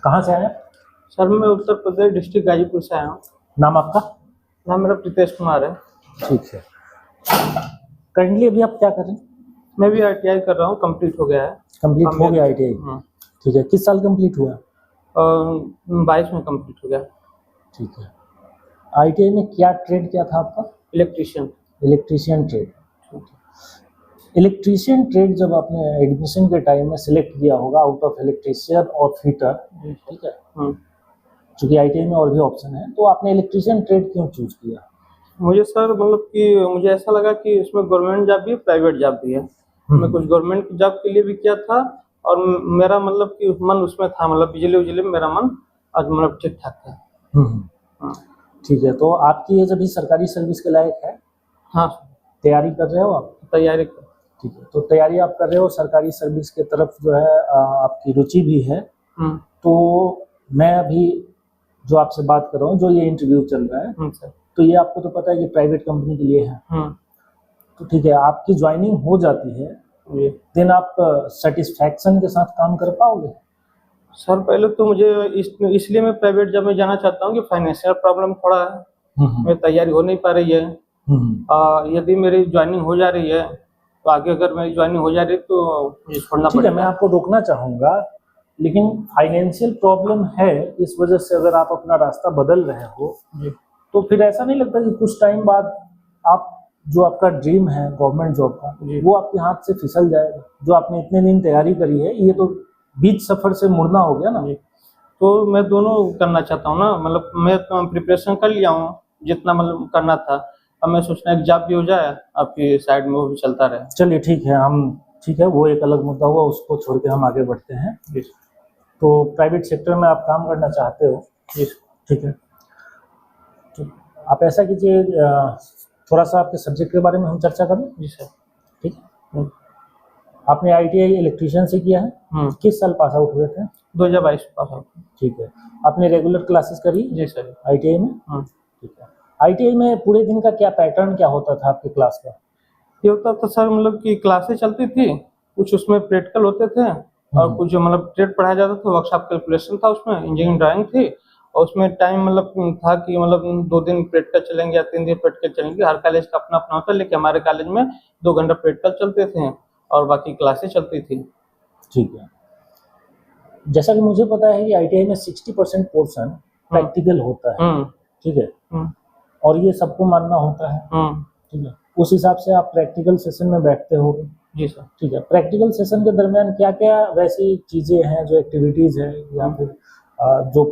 कहाँ से आए हैं? सर मैं उत्तर प्रदेश डिस्ट्रिक्ट गाजीपुर से आया हूँ। नाम आपका? नाम मेरा प्रीतेश कुमार है। ठीक है। करंटली अभी आप क्या कर रहे हैं? मैं भी ITI कर रहा हूँ, कंप्लीट हो गया है। कंप्लीट हो गया ITI? ठीक है। किस साल कंप्लीट हुआ? 22 में कंप्लीट हो गया। ठीक है। ITI में क्या ट्रेड क्या था आपका? Electrician. Electrician trade. Electrician trade जब आपने एडमिशन के टाइम में सिलेक्ट किया होगा आउट ऑफ इलेक्ट्रीशियन और फिटर, ठीक है, चूंकि ITI में और भी ऑप्शन है, तो आपने इलेक्ट्रीशियन ट्रेड क्यों चूज किया? मुझे सर मतलब कि मुझे ऐसा लगा कि इसमें गवर्नमेंट जॉब भी है, प्राइवेट जॉब भी है। मैं कुछ गवर्नमेंट जॉब के लिए भी किया था और मेरा मतलब कि मन उसमें था, मतलब बिजली उजली में मेरा मन आज मतलब ठीक ठाक था। ठीक है। तो आपकी एज अभी सरकारी सर्विस के लायक है? हाँ। तैयारी कर रहे हो आप? तैयारी कर। ठीक है। तो तैयारी आप कर रहे हो, सरकारी सर्विस के तरफ जो है आपकी रुचि भी है। तो मैं अभी जो आपसे बात कर रहा हूँ, जो ये इंटरव्यू चल रहा है, तो ये आपको तो पता है कि प्राइवेट कंपनी के लिए है। तो ठीक है, आपकी ज्वाइनिंग हो जाती है, देन आप सेटिस्फैक्शन के साथ काम कर पाओगे? सर पहले तो मुझे इसलिए मैं प्राइवेट जॉब में जाना चाहता हूँ कि फाइनेंशियल प्रॉब्लम थोड़ा है, मेरी तैयारी हो नहीं पा रही है। यदि मेरी ज्वाइनिंग हो जा रही है तो आगे अगर मेरी ज्वाइनिंग हो जा रही है तो मुझे छोड़ना पड़ेगा। ठीक है, मैं आपको रोकना चाहूँगा, लेकिन फाइनेंशियल प्रॉब्लम है, इस वजह से अगर आप अपना रास्ता बदल रहे हो तो फिर ऐसा नहीं लगता कि कुछ टाइम बाद आप जो आपका ड्रीम है गवर्नमेंट जॉब का, वो आपके हाथ से फिसल जाएगा? जो आपने इतने दिन तैयारी करी है, ये तो बीच सफर से मुड़ना हो गया ना। तो मैं दोनों करना चाहता हूँ ना, मतलब मैं तो प्रिपरेशन कर लिया हूँ जितना मतलब करना था, अब मैं सोचना है जॉब भी हो जाए, आपकी साइड में वो भी चलता रहे। चलिए ठीक है, ठीक है, वो एक अलग मुद्दा हुआ, उसको छोड़ के हम आगे बढ़ते हैं। तो प्राइवेट सेक्टर में आप काम करना चाहते हो, ठीक है, तो आप ऐसा कीजिए, थोड़ा सा आपके सब्जेक्ट के बारे में हम चर्चा करें। जी सर। ठीक है। आपने ITI इलेक्ट्रीशियन से किया है, किस साल पास आउट हुए थे? 2022 पास आउट। ठीक है। आपने रेगुलर क्लासेस करी? जी सर। ITI में? ठीक है। ITI में पूरे दिन का क्या पैटर्न क्या होता था आपके क्लास का? ये होता था सर, मतलब कि क्लासें चलती थी, कुछ उसमें प्रैक्टिकल होते थे और कुछ मतलब ट्रेड पढ़ाया जाता था, वर्कशॉप कैलकुलेशन था, उसमें इंजीनियरिंग ड्राइंग थी, और उसमें टाइम मतलब था कि मतलब 2 दिन प्रैक्टिकल चलेंगे या 3 दिन प्रैक्टिकल चलेंगे। हर कॉलेज का अपना अपना होता है, लेकिन हमारे कॉलेज में 2 घंटा प्रैक्टिकल चलते थे और बाकी क्लासें चलती थी। ठीक है। जैसा कि मुझे पता है कि ITI में 60% पोर्शन प्रैक्टिकल होता है, ठीक है, और ये सबको मानना होता है, ठीक है। उस हिसाब से आप प्रैक्टिकल सेशन में बैठते होगे? जी सर। ठीक है। प्रैक्टिकल सेशन के दरमियान क्या क्या वैसी चीज़ें हैं, जो एक्टिविटीज़ हैं या फिर जो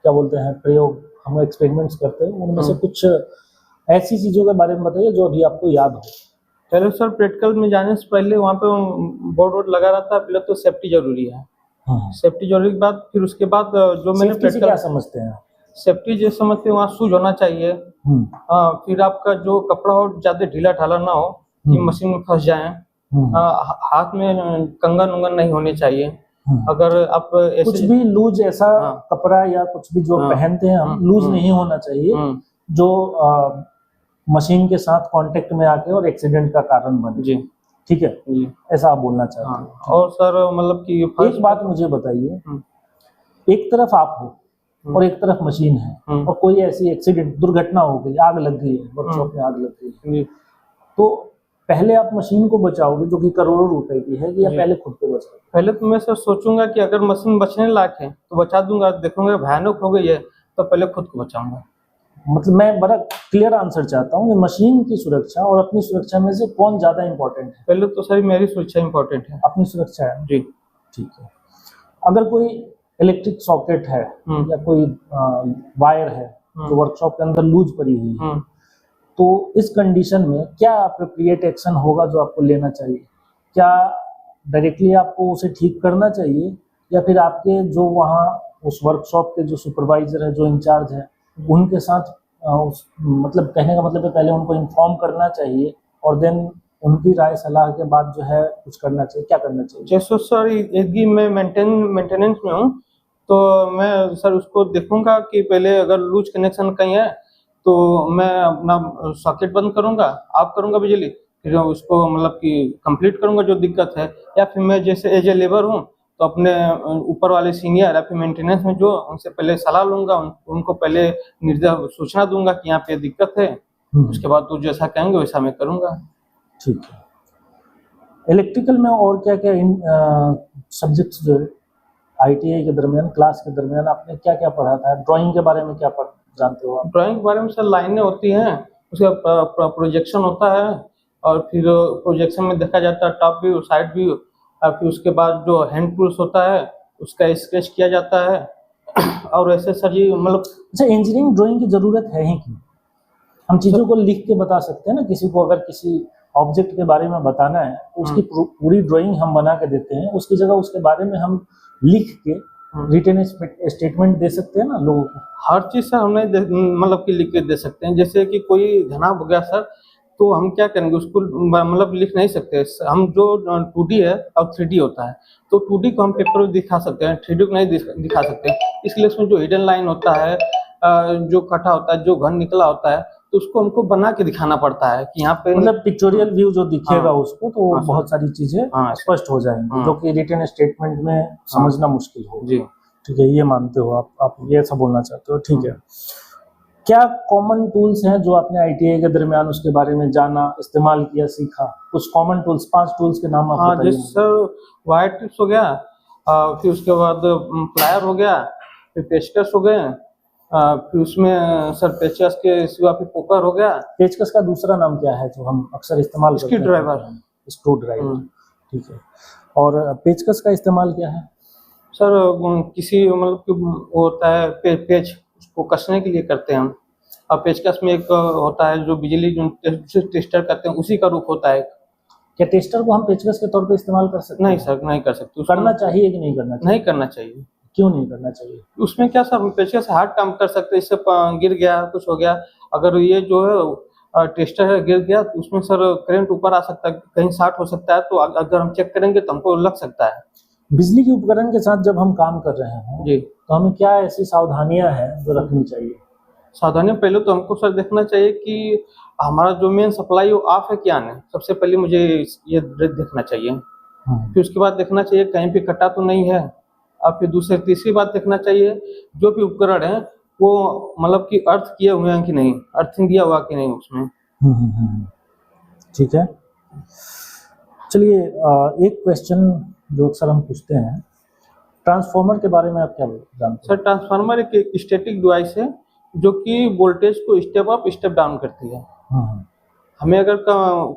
क्या बोलते हैं प्रयोग, हम एक्सपेरिमेंट्स करते हैं, उनमें से कुछ ऐसी चीज़ों के बारे में बताइए जो अभी आपको याद हो। चलो सर, प्रैक्टिकल में जाने से पहले वहाँ पे बोर्ड वोर्ड लगा रहता है, पहले तो सेफ्टी जरूरी है। सेफ्टी जरूरी के बाद फिर उसके बाद जो मैंने प्रैक्टिकल क्या समझते हैं? सेफ्टी जो समझते हैं, वहाँ शूज होना चाहिए। फिर आपका जो कपड़ा हो ज्यादा ढीला ढाला ना हो कि मशीन में फंस जाए। हाथ में कंगन उंगन नहीं होने चाहिए। अगर आप कुछ भी लूज ऐसा कपड़ा या कुछ भी जो पहनते हैं हम, लूज नहीं होना चाहिए जो मशीन के साथ कांटेक्ट में आके और एक्सीडेंट का कारण बने। जी ठीक है, ऐसा आप बोलना चाहते हैं। और सर मतलब कि एक बात मुझे बताइए, एक तरफ आप हो और एक तरफ मशीन है, और कोई ऐसी एक्सीडेंट दुर्घटना हो गई, आग लग गई है, वर्कशॉप में आग लग गई है, तो पहले आप मशीन को बचाओगे जो कि करोड़ों रुपए की है, या पहले खुद को बचाओगे? पहले तो मैं सर सोचूंगा कि अगर मशीन बचने लायक है तो बचा दूंगा, देखूंगा भयानक हो गई है तो पहले खुद को बचाऊंगा। मतलब मैं बड़ा क्लियर आंसर चाहता हूँ कि मशीन की सुरक्षा और अपनी सुरक्षा में से कौन ज्यादा इम्पोर्टेंट है? पहले तो सर मेरी सुरक्षा इम्पोर्टेंट है। अपनी सुरक्षा है? जी ठीक है। अगर कोई इलेक्ट्रिक सॉकेट है या कोई वायर है जो वर्कशॉप के अंदर लूज पड़ी हुई है, तो इस कंडीशन में क्या अप्रोप्रिएट एक्शन होगा जो आपको लेना चाहिए? क्या डायरेक्टली आपको उसे ठीक करना चाहिए, या फिर आपके जो वहाँ उस वर्कशॉप के जो सुपरवाइजर है, जो इंचार्ज है, उनके साथ मतलब कहने का मतलब है पहले उनको इन्फॉर्म करना चाहिए और देन उनकी राय सलाह के बाद जो है कुछ करना चाहिए? क्या करना चाहिए? जैसे सर यदि मैं मेंटेनेंस में हूँ तो मैं सर उसको देखूंगा कि पहले अगर लूज कनेक्शन कहीं है तो मैं अपना सॉकेट बंद करूंगा, ऑफ करूंगा बिजली, फिर उसको मतलब कि कंप्लीट करूंगा जो दिक्कत है। या फिर मैं जैसे एज ए लेबर हूँ तो अपने ऊपर वाले सीनियर या फिर मेंटेनेंस में जो उनसे पहले सलाह लूंगा, उनको पहले निर्देश सूचना दूंगा कि यहाँ पे दिक्कत है, उसके बाद तो जैसा कहेंगे वैसा मैं करूंगा। ठीक है। इलेक्ट्रिकल में और क्या क्या सब्जेक्ट्स जो आईटीआई के दरमियान, क्लास के दरमियान आपने क्या क्या पढ़ा था? ड्राइंग के बारे में क्या जानते हो आप? ड्राइंग के बारे में सर लाइनें होती हैं, उसका प्रोजेक्शन होता है, और फिर प्रोजेक्शन में देखा जाता है टॉप व्यू, साइड व्यू, और फिर उसके बाद जो हैंड टूल्स होता है उसका स्केच किया जाता है। और ऐसे सर जी मतलब अच्छा, इंजीनियरिंग ड्राइंग की ज़रूरत है ही क्यों? हम चीज़ों को लिख के बता सकते हैं ना, किसी को अगर किसी ऑब्जेक्ट के बारे में बताना है तो उसकी पूरी ड्राइंग हम बना के देते हैं, उसकी जगह उसके बारे में हम लिख के रिटन स्टेटमेंट दे सकते हैं ना लोगों को। हर चीज़ सर हम नहीं मतलब कि लिख के दे सकते हैं। जैसे कि कोई घनाभ हो गया सर, तो हम क्या करेंगे उसको मतलब लिख नहीं सकते। हम जो 2D है और 3D होता है, तो 2D को हम पेपर में दिखा सकते हैं, 3D को नहीं दिखा सकते। इसलिए उसमें जो हिडन लाइन होता है, जो कटा होता है, जो घन निकला होता है, तो उसको हमको बना के दिखाना पड़ता है कि यहाँ पे मतलब पिक्चोरियल व्यू जो दिखेगा उसको, तो हाँ, बहुत सारी चीजें स्पष्ट हो जाएंगी, जो कि रिटन स्टेटमेंट में समझना मुश्किल हो। जी ठीक है, ये मानते हो आप ये ऐसा बोलना चाहते हो। ठीक है, क्या कॉमन टूल्स हैं जो आपने आईटीआई के दरमियान उसके बारे में जाना, इस्तेमाल किया, सीखा? कुछ कॉमन टूल्स, 5 टूल्स के नाम आप बताइए। जैसे सर वायर टिप्स हो गया, फिर उसके बाद प्लायर हो गया, फिर पेचकस हो गए, फिर उसमें सर पेचकस के सिवा फिर पोकर हो गया। पेचकस का दूसरा नाम क्या है जो हम अक्सर इस्तेमाल करते हैं? Screw driver. ठीक है, और पेचकस का इस्तेमाल क्या है सर? किसी मतलब कि वो होता है पेच, उसको कसने के लिए करते हैं हम। और पेचकस में एक होता है जो बिजली जो टेस्टर करते हैं, उसी का रूप होता है। क्या टेस्टर को हम पेचकस के तौर पे इस्तेमाल कर सकते हैं? नहीं सर, नहीं कर सकते। करना चाहिए कि नहीं करना चाहिए? नहीं करना चाहिए। क्यों नहीं करना चाहिए? उसमें क्या सर, पेचकस से हार्ड काम कर सकते हैं, इससे गिर गया, कुछ हो गया, अगर ये जो है टेस्टर है गिर गया, तो उसमें सर करंट ऊपर आ सकता है, कहीं शॉर्ट हो सकता है, तो अगर हम चेक करेंगे तो हमको लग सकता है। बिजली के उपकरण के साथ जब हम काम कर रहे हैं जी, तो हमें क्या ऐसी सावधानियां हैं जो रखनी चाहिए? सावधानी पहले तो हमको सर देखना चाहिए कि हमारा जो मेन सप्लाई वो ऑफ है क्या नहीं, सबसे पहले मुझे ये देखना चाहिए। फिर उसके बाद देखना चाहिए कहीं पे कटा तो नहीं है, और फिर तीसरी बात देखना चाहिए जो भी उपकरण है वो मतलब कि अर्थ किए हुए हैं कि नहीं, अर्थिंग दिया हुआ कि नहीं उसमें। ठीक है, चलिए एक क्वेश्चन जो अक्सर हम पूछते हैं, ट्रांसफार्मर के बारे में आप क्या जानते हैं? सर ट्रांसफार्मर एक स्टैटिक डिवाइस है जो कि वोल्टेज को स्टेप अप स्टेप डाउन करती है। हमें अगर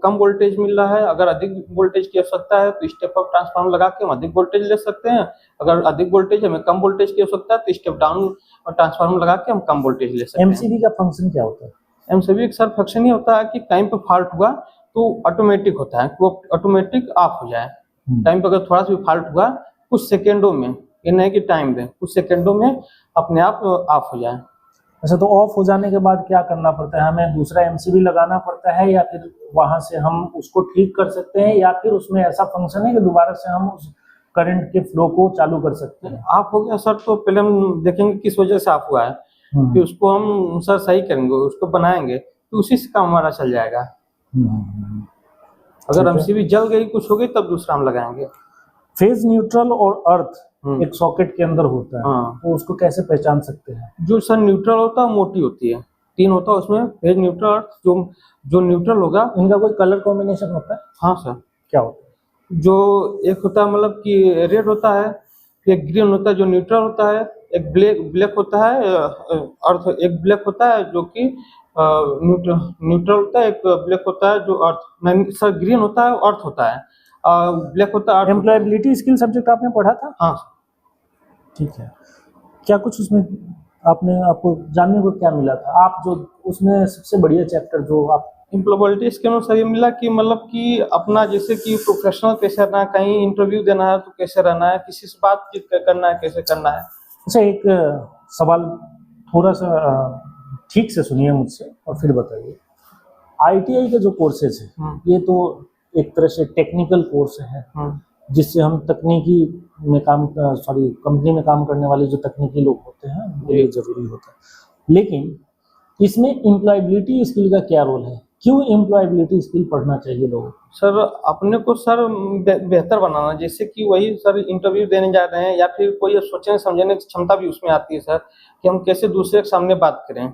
कम वोल्टेज मिल रहा है, अगर अधिक वोल्टेज की आवश्यकता है तो स्टेप अप ट्रांसफार्मर लगा के हम अधिक वोल्टेज ले सकते हैं। अगर अधिक वोल्टेज हमें कम वोल्टेज की आवश्यकता है तो स्टेप डाउन ट्रांसफार्मर लगा के हम कम वोल्टेज ले सकते हैं। एमसीबी का फंक्शन क्या होता है? एमसीबी का सर फंक्शन ही होता है कि टाइम पे फॉल्ट हुआ तो ऑटोमेटिक होता है, वो ऑटोमेटिक ऑफ हो जाए। टाइम पे अगर थोड़ा सा भी फॉल्ट हुआ कुछ सेकेंडों में, ये नहीं कि टाइम दें, कुछ सेकेंडों में अपने आप ऑफ हो जाए। अच्छा, तो ऑफ हो जाने के बाद क्या करना पड़ता है? हमें दूसरा एमसीबी लगाना पड़ता है, या फिर वहां से हम उसको ठीक कर सकते हैं, या फिर उसमें ऐसा फंक्शन है कि दोबारा से हम उस करंट के फ्लो को चालू कर सकते हैं? ऑफ हो गया सर तो पहले हम देखेंगे किस वजह से ऑफ हुआ है, फिर उसको हम सर सही करेंगे, उसको बनाएंगे, तो उसी से काम हमारा चल जाएगा। अगर एमसीबी जल गई, कुछ हो गई, तब दूसरा हम लगाएंगे। फेज न्यूट्रल और अर्थ एक सॉकेट के अंदर होता है, तो उसको कैसे पहचान सकते हैं? जो सर न्यूट्रल होता है मोटी होती है, 3 होता है उसमें, फेज न्यूट्रल अर्थ। जो न्यूट्रल होगा इनका कोई कलर कॉम्बिनेशन होता है? हाँ सर। क्या होता है? जो एक होता है मतलब कि रेड होता है, फिर ग्रीन होता है जो न्यूट्रल होता है, एक ब्लैक होता है अर्थ, एक ब्लैक होता है जो कि न्यूट्रल होता है, एक ब्लैक होता है जो अर्थ नहीं सर, ग्रीन होता है अर्थ होता है, ब्लैक होता है। एम्प्लॉयबिलिटी स्किल सब्जेक्ट आपने पढ़ा था? हाँ, ठीक है। क्या कुछ उसमें आपको जानने को क्या मिला था? आप जो उसमें सबसे बढ़िया चैप्टर जो आप एम्प्लॉयबिलिटी स्किल में सर ये मिला कि मतलब कि अपना जैसे कि प्रोफेशनल कैसे रहना है, कहीं इंटरव्यू देना है तो कैसे रहना है, किसी से बातचीत करना है, कैसे करना है। अच्छा, एक सवाल थोड़ा सा ठीक से सुनिए मुझसे और फिर बताइए। आईटीआई के जो कोर्सेज हैं ये तो एक तरह से टेक्निकल कोर्स है, जिससे हम तकनीकी में कंपनी में काम करने वाले जो तकनीकी लोग होते हैं वो ये जरूरी होता है। लेकिन इसमें एम्प्लॉयबिलिटी स्किल का क्या रोल है? क्यों एम्प्लॉयबिलिटी स्किल पढ़ना चाहिए लोगों को? सर अपने को सर बेहतर बनाना, जैसे कि वही सर इंटरव्यू देने जा रहे हैं या फिर कोई सोचने समझने की क्षमता भी उसमें आती है सर, कि हम कैसे दूसरे के सामने बात करें।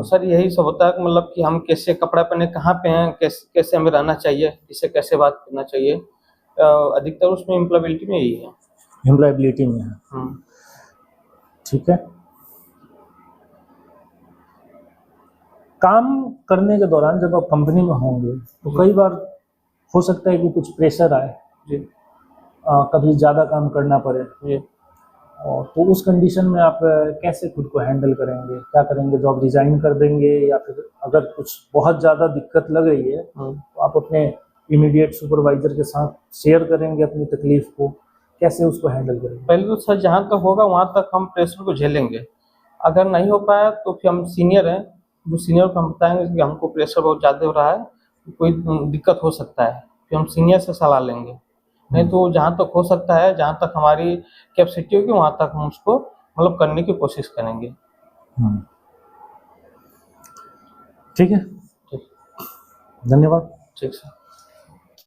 सर यही सब होता है कि मतलब कि हम कैसे कपड़ा पहने, कहाँ पे हैं, कैसे हमें रहना चाहिए, किससे कैसे बात करना चाहिए। अधिकतर उसमें एम्प्लॉयबिलिटी में यही है। एम्प्लॉयबिलिटी में है, ठीक है। काम करने के दौरान जब आप कंपनी में होंगे तो कई बार हो सकता है कि कुछ प्रेशर आए जी। कभी ज़्यादा काम करना पड़े, जी। और तो उस कंडीशन में आप कैसे खुद को हैंडल करेंगे, क्या करेंगे? जॉब रिजाइन कर देंगे, या फिर अगर कुछ बहुत ज़्यादा दिक्कत लग रही है तो आप अपने इमीडिएट सुपरवाइजर के साथ शेयर करेंगे अपनी तकलीफ को, कैसे उसको हैंडल करेंगे? पहले तो सर जहाँ तक होगा वहाँ तक हम प्रेशर को झेलेंगे। अगर नहीं हो पाया तो फिर हम सीनियर हैं, जो सीनियर को हम बताएंगे कि हमको प्रेशर बहुत ज़्यादा हो रहा है, कोई दिक्कत हो सकता है, फिर हम सीनियर से सलाह लेंगे। नहीं तो जहाँ तक हो सकता है, जहाँ तक हमारी कैपेसिटी होगी वहाँ तक हम उसको मतलब करने की कोशिश करेंगे। ठीक है, ठीक। धन्यवाद। ठीक सर।